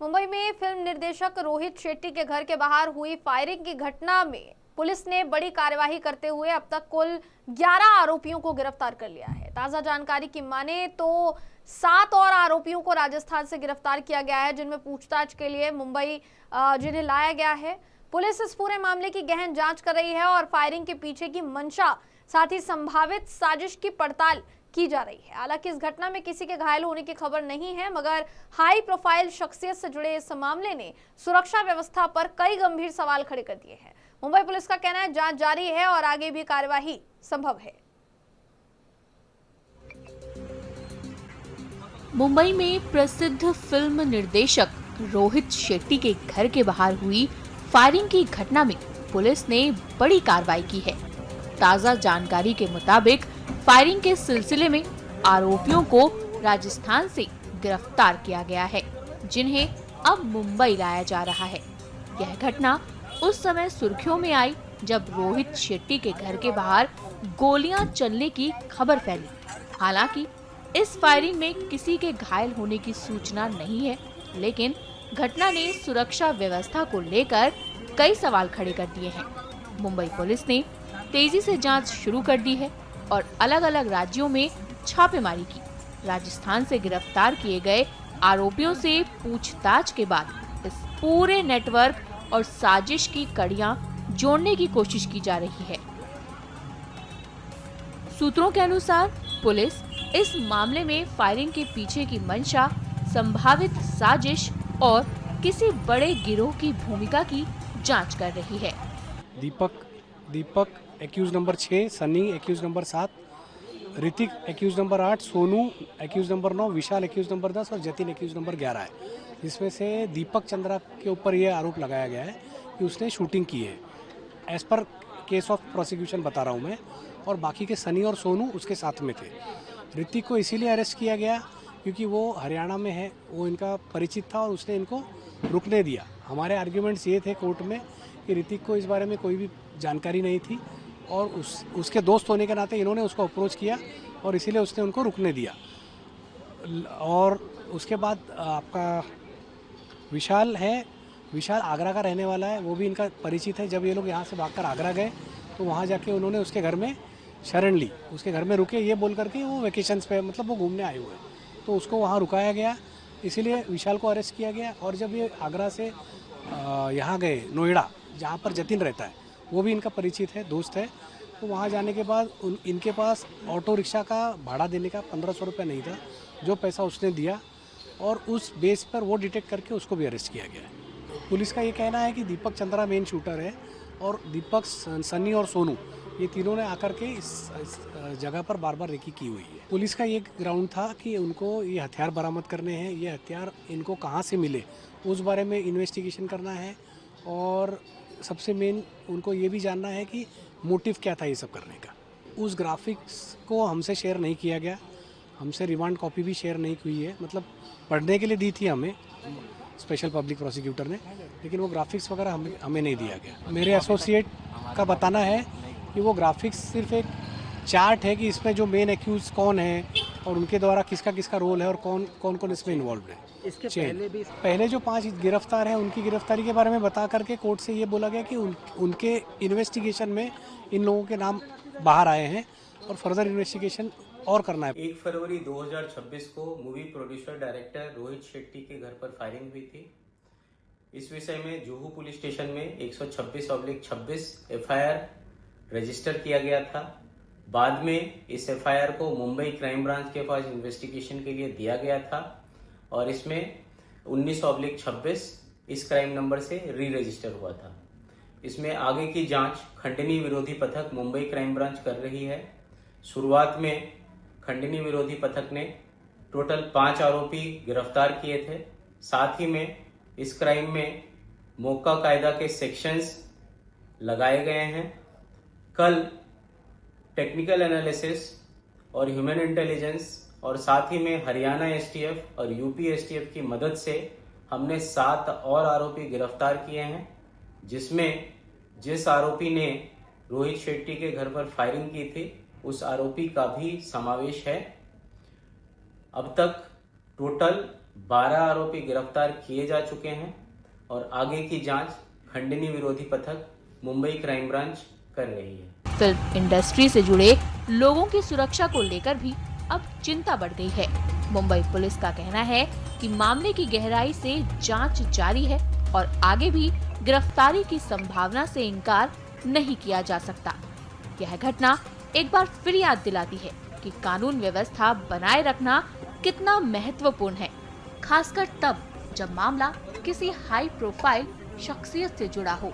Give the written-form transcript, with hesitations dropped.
मुंबई में फिल्म निर्देशक रोहित शेट्टी के घर के बाहर हुई फायरिंग की घटना में पुलिस ने बड़ी कार्यवाही करते हुए अब तक कुल 11 आरोपियों को गिरफ्तार कर लिया है। ताजा जानकारी की माने तो 7 और आरोपियों को राजस्थान से गिरफ्तार किया गया है, जिनमें पूछताछ के लिए मुंबई जिन्हें लाया गया है। पुलिस इस पूरे मामले की गहन जांच कर रही है और फायरिंग के पीछे की मंशा साथ ही संभावित साजिश की पड़ताल की जा रही है। हालांकि इस घटना में किसी के घायल होने की खबर नहीं है, मगर हाई प्रोफाइल शख्सियत से जुड़े इस मामले ने सुरक्षा व्यवस्था पर कई गंभीर सवाल खड़े कर दिए हैं। मुंबई पुलिस का कहना है जांच जारी है और आगे भी कार्यवाही संभव है। मुंबई में प्रसिद्ध फिल्म निर्देशक रोहित शेट्टी के घर के बाहर हुई फायरिंग की घटना में पुलिस ने बड़ी कार्रवाई की है। ताजा जानकारी के मुताबिक फायरिंग के सिलसिले में आरोपियों को राजस्थान से गिरफ्तार किया गया है, जिन्हें अब मुंबई लाया जा रहा है। यह घटना उस समय सुर्खियों में आई जब रोहित शेट्टी के घर के बाहर गोलियां चलने की खबर फैली। हालांकि इस फायरिंग में किसी के घायल होने की सूचना नहीं है, लेकिन घटना ने सुरक्षा व्यवस्था को लेकर कई सवाल खड़े कर दिए हैं। मुंबई पुलिस ने तेजी से जांच शुरू कर दी है और अलग अलग राज्यों में छापेमारी की। राजस्थान से गिरफ्तार किए गए आरोपियों से पूछताछ के बाद इस पूरे नेटवर्क और साजिश की कड़ियां जोड़ने की कोशिश की जा रही है। सूत्रों के अनुसार पुलिस इस मामले में फायरिंग के पीछे की मंशा, संभावित साजिश और किसी बड़े गिरोह की भूमिका की जांच कर रही है। Deepak accused number 6, Sunny accused number 7, Hrithik accused number 8, Sonu accused number 9, Vishal accused number 10 और जतिन एक्यूज नंबर 11 है। जिसमें से दीपक चंद्रा के ऊपर ये आरोप लगाया गया है कि उसने शूटिंग की है। As per case of prosecution बता रहा हूँ मैं। और बाकी के सनी और सोनू उसके साथ में थे। ऋतिक को इसीलिए अरेस्ट किया गया क्योंकि वो हरियाणा में है, वो इनका परिचित था और उसने इनको रुकने दिया। हमारे आर्ग्यूमेंट्स ये थे कोर्ट में कि ऋतिक को इस बारे में कोई भी जानकारी नहीं थी और उसके दोस्त होने के नाते इन्होंने उसको अप्रोच किया और इसीलिए उसने उनको रुकने दिया। और उसके बाद आपका विशाल है, विशाल आगरा का रहने वाला है, वो भी इनका परिचित है। जब ये लोग यहाँ से भागकर आगरा गए तो वहाँ जाके उन्होंने उसके घर में शरण ली, उसके घर में रुके ये बोल करके वो वेकेशंस पे, मतलब वो घूमने आए हुए हैं, तो उसको वहाँ रुकाया गया, इसीलिए विशाल को अरेस्ट किया गया। और जब ये आगरा से यहाँ गए नोएडा, जहाँ पर जतिन रहता है, वो भी इनका परिचित है, दोस्त है, तो वहाँ जाने के बाद इनके पास ऑटो रिक्शा का भाड़ा देने का 1500 रुपये नहीं था, जो पैसा उसने दिया और उस बेस पर वो डिटेक्ट करके उसको भी अरेस्ट किया गया है। पुलिस का ये कहना है कि दीपक चंद्रा मेन शूटर है और दीपक, सनी और सोनू ये तीनों ने आकर के इस जगह पर बार बार रेकी की हुई है। पुलिस का ये ग्राउंड था कि उनको ये हथियार बरामद करने हैं, ये हथियार इनको कहाँ से मिले उस बारे में इन्वेस्टिगेशन करना है और सबसे मेन उनको ये भी जानना है कि मोटिव क्या था ये सब करने का। उस ग्राफिक्स को हमसे शेयर नहीं किया गया, हमसे रिमांड कॉपी भी शेयर नहीं हुई है, मतलब पढ़ने के लिए दी थी हमें स्पेशल पब्लिक प्रोसिक्यूटर ने, लेकिन वो ग्राफिक्स वगैरह हमें नहीं दिया गया। मेरे एसोसिएट का बताना है कि वो ग्राफिक्स सिर्फ एक चार्ट है कि इसमें जो मेन एक्यूज कौन है और उनके द्वारा किसका किसका रोल है और कौन कौन इसमें इन्वॉल्व है। इसके पहले जो 5 गिरफ्तार हैं उनकी गिरफ्तारी के बारे में बता करके कोर्ट से ये बोला गया कि उनके इन्वेस्टिगेशन में इन लोगों के नाम बाहर आए हैं और फर्दर इन्वेस्टिगेशन और करना है। 1 फरवरी 2026 को movie producer director Rohit Shetty के घर पर फायरिंग हुई थी। इस विषय में जुहू पुलिस स्टेशन में 126/26 एफआईआर रजिस्टर किया गया था। बाद में इस एफआईआर को मुंबई क्राइम ब्रांच के पास इन्वेस्टिगेशन के लिए दिया गया था और इसमें 19/26 इस क्राइम नंबर से री रजिस्टर हुआ था। इसमें आगे की जांच खंडनी विरोधी पथक मुंबई क्राइम ब्रांच कर रही है। शुरुआत में खंडनी विरोधी पथक ने टोटल 5 आरोपी गिरफ्तार किए थे। साथ ही में इस क्राइम में मोक्का कायदा के सेक्शंस लगाए गए हैं। कल टेक्निकल एनालिसिस और ह्यूमन इंटेलिजेंस और साथ ही में हरियाणा एसटीएफ और यूपी एसटीएफ की मदद से हमने 7 और आरोपी गिरफ्तार किए हैं, जिसमें जिस आरोपी ने रोहित शेट्टी के घर पर फायरिंग की थी उस आरोपी का भी समावेश है। अब तक टोटल 12 आरोपी गिरफ्तार किए जा चुके हैं और आगे की जांच खंडनी विरोधी पथक मुंबई क्राइम ब्रांच कर रही है। फिल्म इंडस्ट्री से जुड़े लोगों की सुरक्षा को लेकर भी अब चिंता बढ़ गई है। मुंबई पुलिस का कहना है कि मामले की गहराई से जांच जारी है और आगे भी गिरफ्तारी की संभावना से इनकार नहीं किया जा सकता। यह घटना एक बार फिर याद दिलाती है कि कानून व्यवस्था बनाए रखना कितना महत्वपूर्ण है, खासकर तब जब मामला किसी हाई प्रोफाइल शख्सियत से जुड़ा हो।